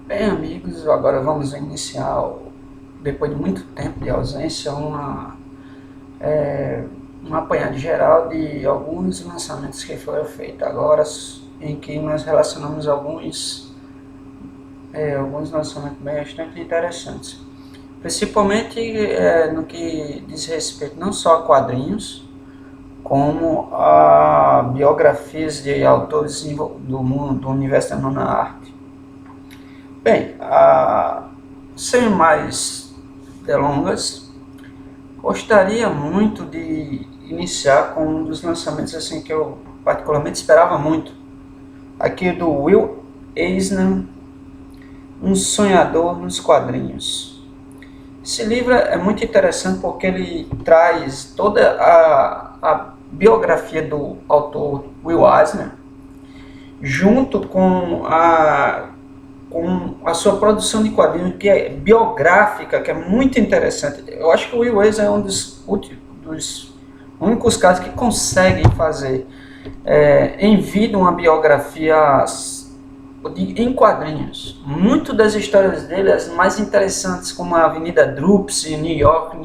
Bem, amigos, agora vamos iniciar, depois de muito tempo de ausência, um apanhado geral de alguns lançamentos que foram feitos agora, em que nós relacionamos alguns lançamentos bastante interessantes, principalmente no que diz respeito não só a quadrinhos, como a biografias de autores do mundo, do universo da nona arte. Bem, sem mais delongas, gostaria muito de iniciar com um dos lançamentos assim que eu particularmente esperava muito, aqui do Will Eisner, Um Sonhador nos Quadrinhos. Esse livro é muito interessante porque ele traz toda a biografia do autor Will Eisner, junto com a sua produção de quadrinhos, que é biográfica, que é muito interessante. Eu acho que o Will Eisner é um dos únicos casos que conseguem fazer em vida uma biografia em quadrinhos. Muito das histórias dele, as mais interessantes, como a Avenida Drupes, New York,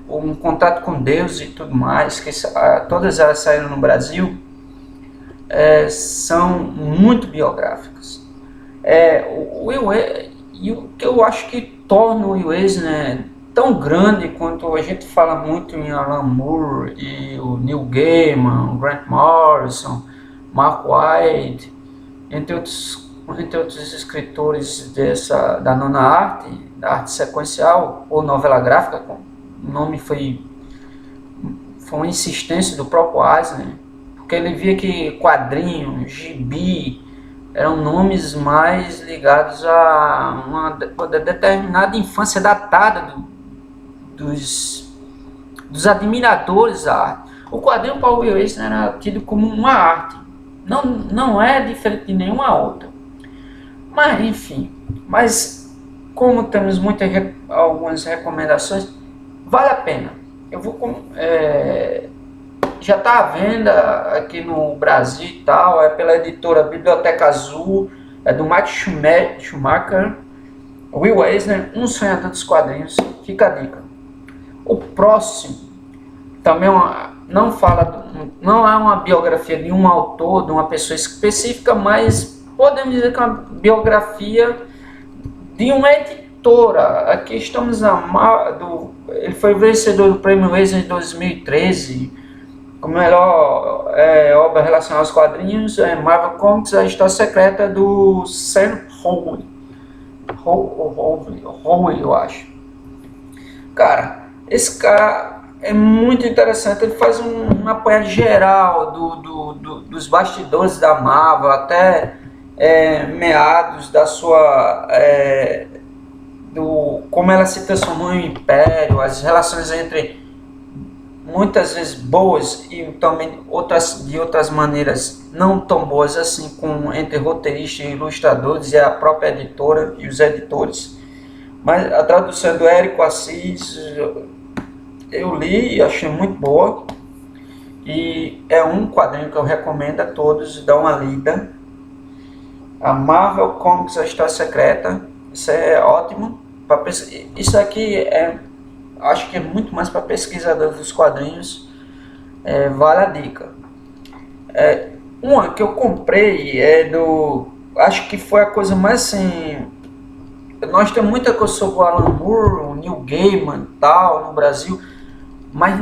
Um Contato com Deus e tudo mais, que todas elas saíram no Brasil, são muito biográficas. E o que eu acho que torna o Will Eisner tão grande quanto a gente fala muito em Alan Moore e o Neil Gaiman, o Grant Morrison, Mark Waid, entre outros escritores da nona arte, da arte sequencial ou novela gráfica. O nome foi uma insistência do próprio Eisner, porque ele via que quadrinho, gibi, eram nomes mais ligados a uma determinada infância datada dos admiradores da arte. O quadrinho para o Will Eisner era tido como uma arte, não é diferente de nenhuma outra. Mas enfim, como temos algumas recomendações, vale a pena. Eu vou já está à venda aqui no Brasil e tal, é pela editora Biblioteca Azul, é do Mike Schumacher. Will Eisner, Um Sonhador dos Quadrinhos, fica a dica. O próximo também não é uma biografia de um autor, de uma pessoa específica, mas podemos dizer que é uma biografia de uma editora. Aqui estamos ele foi vencedor do Prêmio Eisner de 2013, a melhor obra relacionada aos quadrinhos, Marvel Comics, A História Secreta do Sam Howell, eu acho. Cara, esse cara é muito interessante. Ele faz um apanhado geral dos bastidores da Marvel até meados da sua como ela se transformou em um império, as relações entre, muitas vezes boas e também de outras maneiras não tão boas assim, entre roteiristas e ilustradores e a própria editora e os editores. Mas a tradução é do Érico Assis, eu li e achei muito boa, e é um quadrinho que eu recomendo a todos dar uma lida. A Marvel Comics, A História Secreta, isso é ótimo. Isso aqui acho que é muito mais para pesquisadores dos quadrinhos, vale a dica. Uma que eu comprei acho que foi a coisa mais assim, nós temos muita coisa sobre o Alan Moore, o Neil Gaiman e tal no Brasil, mas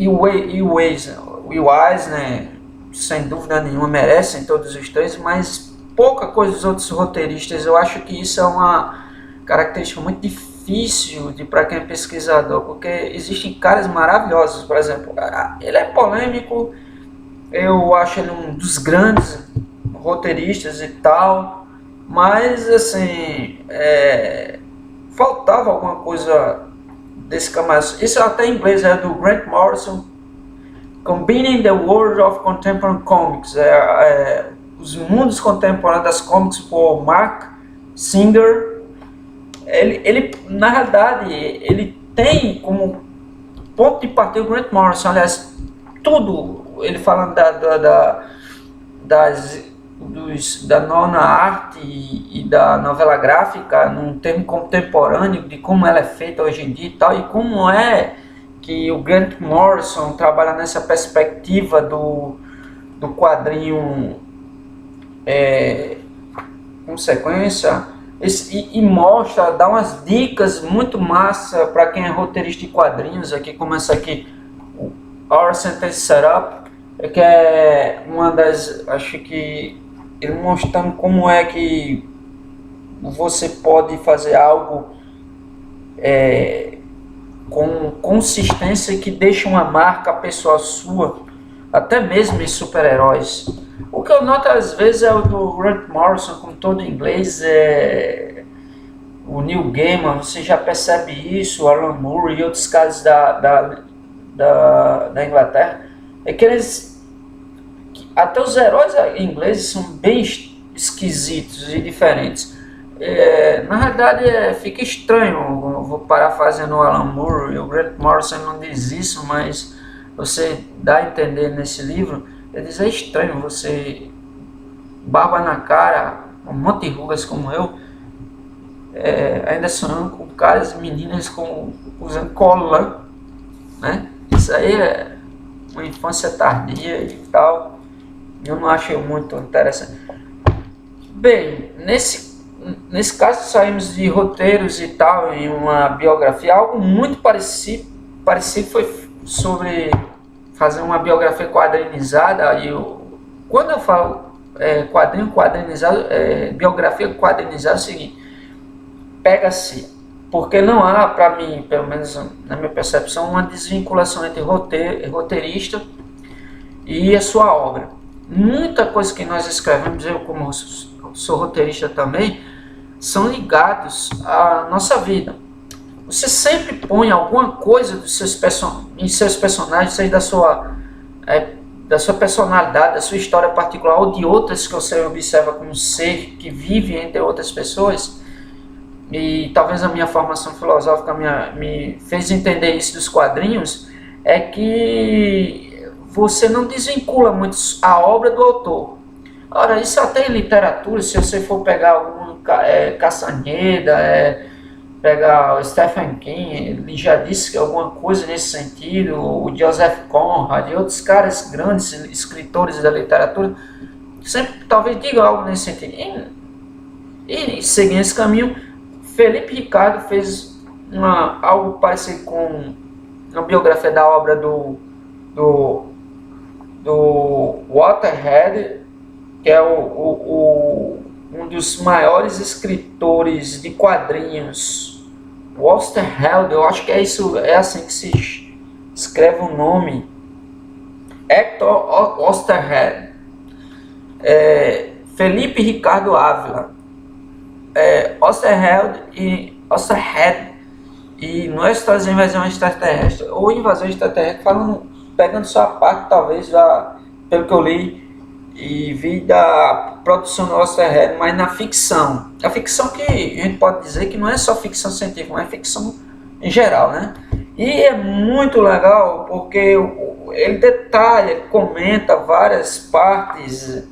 o Eisner, sem dúvida nenhuma, merecem todos os três, mas pouca coisa dos outros roteiristas. Eu acho que isso é uma característica muito difícil para quem é pesquisador, porque existem caras maravilhosos. Por exemplo, ele é polêmico, eu acho ele um dos grandes roteiristas e tal, mas assim, faltava alguma coisa desse camarada. Isso até em inglês é do Grant Morrison, Combining the World of Contemporary Comics, os mundos contemporâneos das comics, por Mark Singer. Ele na realidade, ele tem como ponto de partida o Grant Morrison. Aliás, tudo ele falando das da nona arte e da novela gráfica num termo contemporâneo de como ela é feita hoje em dia e tal, e como é que o Grant Morrison trabalha nessa perspectiva do quadrinho com sequência, e mostra, dá umas dicas muito massa para quem é roteirista de quadrinhos. Aqui começa aqui o Our Sentence Setup, que é uma das, acho que ele mostrando como é que você pode fazer algo com consistência que deixa uma marca pessoal sua, até mesmo em super-heróis. O que eu noto às vezes é o do Grant Morrison, com todo em inglês, o Neil Gaiman, você já percebe isso, o Alan Moore e outros caras da Inglaterra, é que eles, até os heróis ingleses são bem esquisitos e diferentes. Na verdade fica estranho, eu vou parar fazendo o Alan Moore e o Grant Morrison não diz isso, mas você dá a entender nesse livro. Ele diz: é estranho você, barba na cara, um monte de rugas como eu, ainda sonhando com caras e meninas usando colã, né? Isso aí é uma infância tardia e tal. Eu não achei muito interessante. Bem, nesse caso saímos de roteiros e tal, em uma biografia. Algo muito parecido foi sobre fazer uma biografia quadrinizada. Quando eu falo quadrinho quadrinizado, biografia quadrinizada, é o seguinte: pega-se, porque não há, para mim, pelo menos na minha percepção, uma desvinculação entre roteirista e a sua obra. Muita coisa que nós escrevemos, eu como sou roteirista também, são ligados à nossa vida. Você sempre põe alguma coisa em seus personagens, seja da sua personalidade, da sua história particular ou de outras que você observa como ser que vive entre outras pessoas. E talvez a minha formação filosófica me fez entender isso dos quadrinhos, é que você não desvincula muito a obra do autor. Ora, isso até em literatura, se você for pegar algum Castaneda, pegar o Stephen King, ele já disse que alguma coisa nesse sentido, o Joseph Conrad e outros caras grandes escritores da literatura, sempre talvez digam algo nesse sentido. E seguindo esse caminho, Felipe Ricardo fez algo parecido com uma biografia da obra do Waterhead, que é um dos maiores escritores de quadrinhos. Waterhead, eu acho que é assim que se escreve o nome. Hector Waterhead. Felipe Ricardo Ávila. Waterhead e Nuestras Invasão Extraterrestre, ou Invasão Extraterrestre, pegando só a parte, talvez, pelo que eu li e vi da produção do Waterhead, mas na ficção. A ficção que a gente pode dizer que não é só ficção científica, mas é ficção em geral, né? E é muito legal porque ele detalha, ele comenta várias partes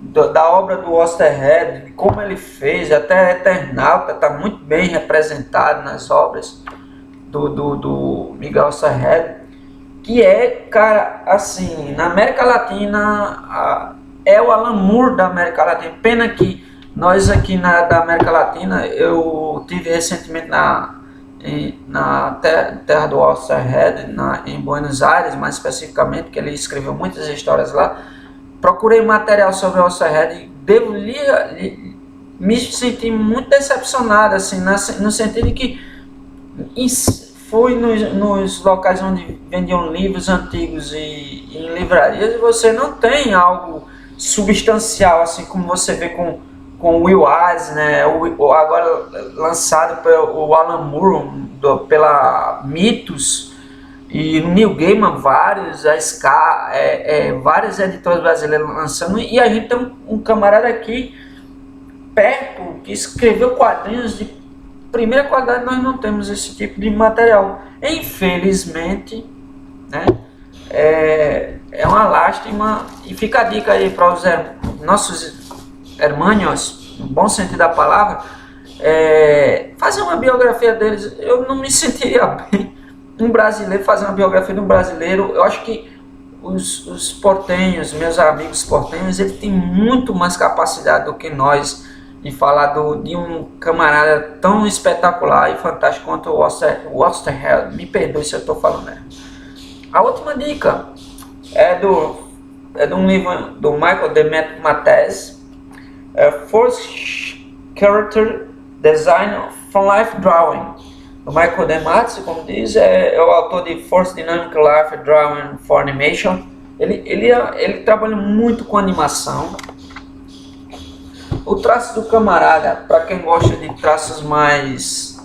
da obra do Waterhead, de como ele fez, até Eternauta está muito bem representado nas obras do Miguel Waterhead, que cara, assim, na América Latina, é o Alan Moore da América Latina. Pena que nós aqui da América Latina, eu tive recentemente na terra do Waterhead, em Buenos Aires, mais especificamente, que ele escreveu muitas histórias lá. Procurei material sobre o Waterhead e devo me sentir muito decepcionado, assim, no sentido de que fui nos locais onde vendiam livros antigos e em livrarias, e você não tem algo substancial, assim como você vê com o Will Eisner, agora lançado pelo Alan Moore, pela Mitos, e no Neil Gaiman, várias editoras brasileiras lançando, e a gente tem um camarada aqui perto que escreveu quadrinhos de primeira qualidade. Nós não temos esse tipo de material, infelizmente, né? é uma lástima. E fica a dica aí para os nossos hermanos, no bom sentido da palavra, fazer uma biografia deles. Eu não me sentiria bem um brasileiro fazer uma biografia de um brasileiro. Eu acho que os portenhos, meus amigos portenhos, eles têm muito mais capacidade do que nós de falar de um camarada tão espetacular e fantástico quanto o Osterheld. Me perdoe se eu estou falando errado. A última dica é de um livro do Michael Dematteis, Force Character Design from Life Drawing. O Michael Dematteis, como diz, é o autor de Force Dynamic Life Drawing for Animation. Ele trabalha muito com animação. O traço do camarada, para quem gosta de traços mais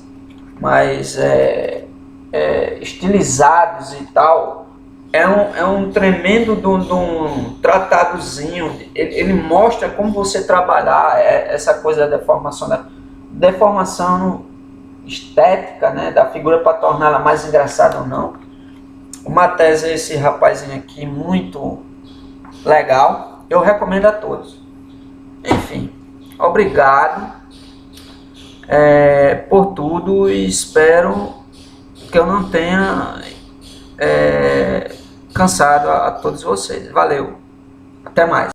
estilizados e tal, é um tremendo de um tratadozinho. Ele mostra como você trabalhar essa coisa da deformação estética, né, da figura para torná-la mais engraçada ou não. O Matheus é esse rapazinho aqui muito legal, eu recomendo a todos. Enfim, obrigado por tudo e espero que eu não tenha cansado a todos vocês. Valeu, até mais.